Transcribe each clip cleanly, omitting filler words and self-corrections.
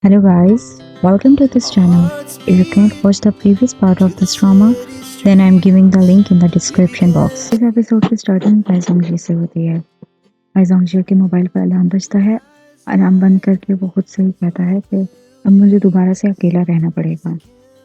Hello guys, welcome to this channel. If you can't watch the previous part of this drama, then I'm giving the link in the description box. इस episode की starting बाइजोंग से होती है। बाइजोंग के mobile पर alarm बजता है। Alarm बंद करके वो खुद से ही कहता है कि अब मुझे दोबारा से अकेला रहना पड़ेगा।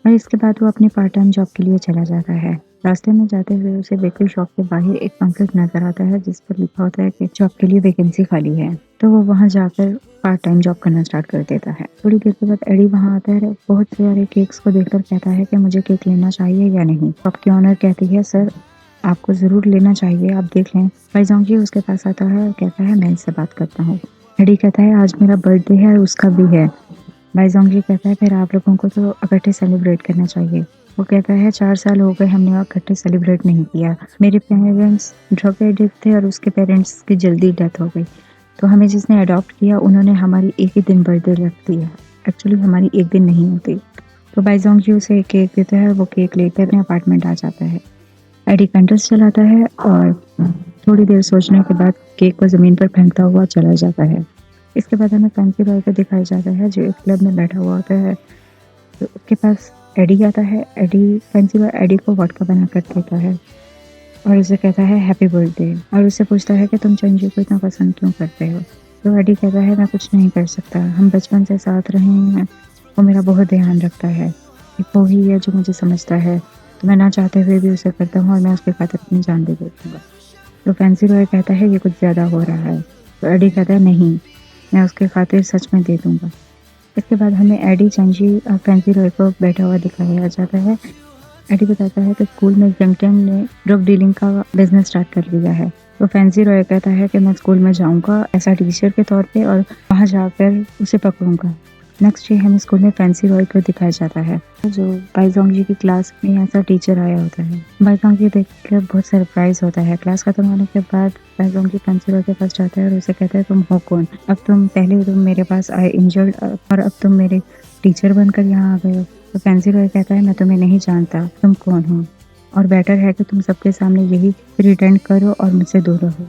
और इसके बाद वो अपनी पार्ट टाइम जॉब के लिए चला जाता है। रास्ते में जाते हुए उसे बेकरी शॉप के बाहर एक पंफलेट नजर आता है जिस पर लिखा होता है कि जॉब के लिए वैकेंसी खाली है। तो वो वहाँ जाकर पार्ट टाइम जॉब करना स्टार्ट कर देता है। थोड़ी देर के बाद एडी वहाँ आता है। बहुत सारे केक्स को देखकर कहता है कि मुझे केक लेना चाहिए या नहीं। शॉप की ऑनर कहती है, सर आपको जरूर लेना चाहिए, आप देख लें। बाइजोंग उसके पास आता है और कहता है मैं इससे बात करता हूँ। एडी कहता है आज मेरा बर्थडे है और उसका भी है। बाइजोंग कहता है फिर आप लोगों को तो इकट्ठे सेलिब्रेट करना चाहिए। वो कहता है 4 साल हो गए हमने इकट्ठे सेलिब्रेट नहीं किया। मेरे पेरेंट्स ड्रग एडिक्ट थे और उसके पेरेंट्स की जल्दी डेथ हो गई, तो हमें जिसने अडॉप्ट किया उन्होंने हमारी एक ही दिन बर्थडे रख दिया। एक्चुअली हमारी एक दिन नहीं होती। तो बाइजोंग उसे एक केक देता है और वो केक लेकर अपने अपार्टमेंट आ जाता है। एडी कंटर्स चलाता है और थोड़ी देर सोचने के बाद केक को ज़मीन पर फेंकता हुआ चला जाता है। इसके बाद हमें फैंसी बॉय को दिखाया जाता है जो एक क्लब में बैठा हुआ होता है। तो उसके पास एडी आता है। फैंसी बॉय एडी को वोडका बना कर देता है और उसे कहता है हैप्पी बर्थडे और उससे पूछता है कि तुम चंजू को इतना पसंद क्यों करते हो। तो एडी कहता है मैं कुछ नहीं कर सकता, हम बचपन से साथ रहे हैं, वो मेरा बहुत ध्यान रखता है, एक वो ही है जो मुझे समझता है, तो मैं ना चाहते हुए भी उसे करता हूँ और मैं उसके खातिर अपनी जान दे दूँगा। तो फैंसी बॉय कहता है ये कुछ ज़्यादा हो रहा है। तो एडी कहता है नहीं, मैं उसके खातिर सच में दे दूँगा। इसके बाद हमें एडी, चंजी और फैंसी रॉय को बैठा हुआ दिखाया जाता है। एडी बताता है कि स्कूल में जंगटेन ने ड्रग डीलिंग का बिजनेस स्टार्ट कर लिया है। तो फैंसी रॉय कहता है कि मैं स्कूल में जाऊंगा ऐसा टीचर के तौर पे और वहाँ जाकर उसे पकड़ूंगा। नेक्स्ट डे हमें स्कूल में फैंसी रॉय को दिखाया जाता है जो बाइजोंग की क्लास में ऐसा टीचर आया होता है। बाइजोंग देखकर बहुत सरप्राइज होता है। क्लास खत्म होने के बाद बाइजोंग फैंसी रॉय के पास जाता है और उसे कहता है तुम हो कौन? अब तुम मेरे पास आए इंजर्ड और अब तुम मेरे टीचर बनकर यहाँ आ गए हो। तो फैंसी रॉय कहता है मैं तुम्हें नहीं जानता, तुम कौन हो, और बेटर है कि तुम सबके सामने यही प्रिटेंड करो और मुझसे दूर रहो।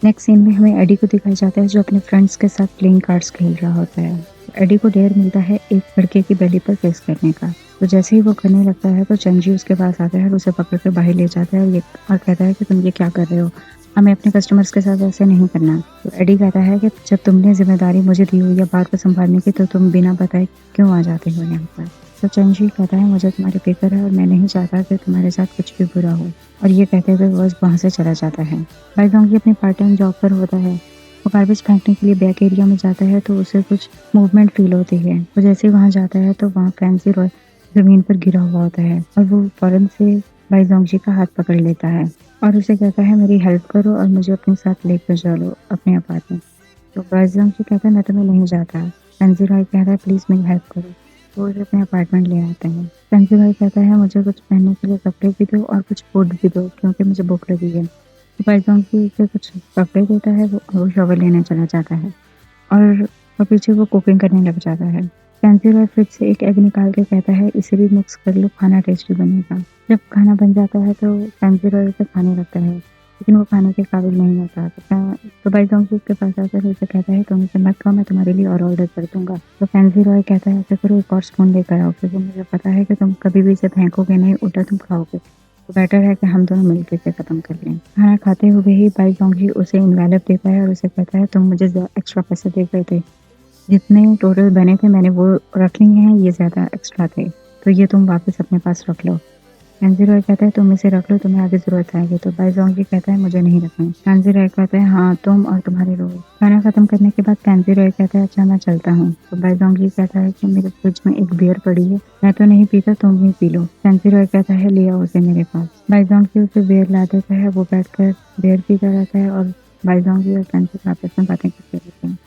नेक्स्ट सीन में हमें एडी को दिखाया जाता है जो अपने फ्रेंड्स के साथ प्लेइंग कार्ड्स खेल रहा होता है। एडी को डेयर मिलता है एक लड़के की बेली पर केस करने का। तो जैसे ही वो करने लगता है तो चंजी उसके पास आता है और उसे पकड़ कर बाहर ले जाता है और कहता है कि तुम ये क्या कर रहे हो, हमें अपने कस्टमर्स के साथ ऐसे नहीं करना। तो एडी कहता है कि जब तुमने जिम्मेदारी मुझे दी हुई है बात को संभालने की तो तुम बिना बताए क्यों आ जाते हो यहाँ पर। तो चंजी कहता है मुझे तुम्हारी फिक्र है और मैं नहीं चाहता कि तुम्हारे साथ कुछ भी बुरा हो, और ये कहते हुए वो वहाँ से चला जाता है। बाइजोंग अपनी पार्ट टाइम जॉब पर होता है। वो गार्बेज फेंकने के लिए बैक एरिया में जाता है तो उसे कुछ मूवमेंट फील होती है। वो जैसे ही वहाँ जाता है तो वहाँ फैंसी रॉय जमीन पर गिरा हुआ होता है और वो फौरन से बाइजोंग का हाथ पकड़ लेता है और उसे कहता है मेरी हेल्प करो और मुझे अपने साथ लेकर चलो अपने अपार्टमेंट। तो बाइजोंग कहता है मैं तुम्हें नहीं जाता। फैंसी रॉय कहता है प्लीज़ मेरी हेल्प करो। वो उसे अपने अपार्टमेंट ले आते हैं। फैंसी रॉय कहता है मुझे कुछ पहनने के लिए कपड़े भी दो और कुछ फूड भी दो क्योंकि मुझे भूख लगी है। बाइजोंग उसे कुछ कपड़े देता है, वो शॉवर लेने चला जाता है और पीछे वो कुकिंग करने लग जाता है। फैंसी रॉय फ्रिज से एक एग निकाल के कहता है इसे भी मिक्स कर लो, खाना टेस्टी बनेगा। जब खाना बन जाता है तो फैंसी रॉय उसे खाने लगता है लेकिन वो खाने के काबिल नहीं होता। तो बाइजोंग उसके पास आता है उसे कहता है तुम इसे मत खाओ, मैं तुम्हारे लिए और ऑर्डर कर दूंगा। तो फैंसी रॉय कहता है ऐसे करो एक और स्पून लेकर आओ क्योंकि मुझे पता है कि तुम कभी भी इसे फेंकोगे नहीं, उल्टा तुम खाओगे, तो बेटर है कि हम दोनों मिलकर इसे खत्म कर लें। खाना खाते हुए ही बाइजोंग उसे इनवैल्व देता है और उसे कहता है तुम मुझे एक्स्ट्रा पैसे दे गए थे, जितने टोटल बने थे मैंने वो रख लिए हैं, ये ज़्यादा एक्स्ट्रा थे तो ये तुम वापस अपने पास रख लो। फैंसी रॉय कहता है तुम इसे रख लो, तुम्हें आगे जरूरत आएगी। तो बाइजोंग कहता है मुझे नहीं रखना। फैंसी रॉय कहता है हाँ तुम और तुम्हारे लोग। खाना खत्म करने के बाद फैंसी रॉय कहता है अच्छा मैं चलता हूँ। तो बाइजोंग कहता है कि मेरे फ्रिज में एक बियर पड़ी है, मैं तो नहीं पीता, तुम भी पी लो। फैंसी रॉय कहता है ले आओ उसे मेरे पास। बाइजोंग उसे बियर ला देता है, वो बैठकर बियर पीता रहता है और बाइजोंग और फैंसी आपस में बातें करते रहते हैं।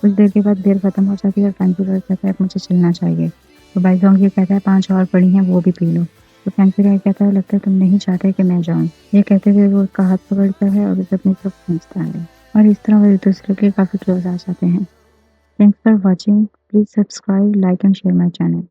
कुछ देर के बाद बियर खत्म हो जाती है और फैंसी रॉय कहता है मुझे चलना चाहिए। तो बाइजोंग कहता है 5 और पड़ी हैं वो भी पी लो। तो फैंसी रॉय कहता है लगता है तुम नहीं चाहते कि मैं जाऊं। ये कहते हुए वो उसका हाथ पकड़ता है और उसे अपनी तरफ खींचता है और इस तरह वो एक दूसरे के काफी क्लोज आ जाते हैं। Thanks for watching, please subscribe, like and share my channel.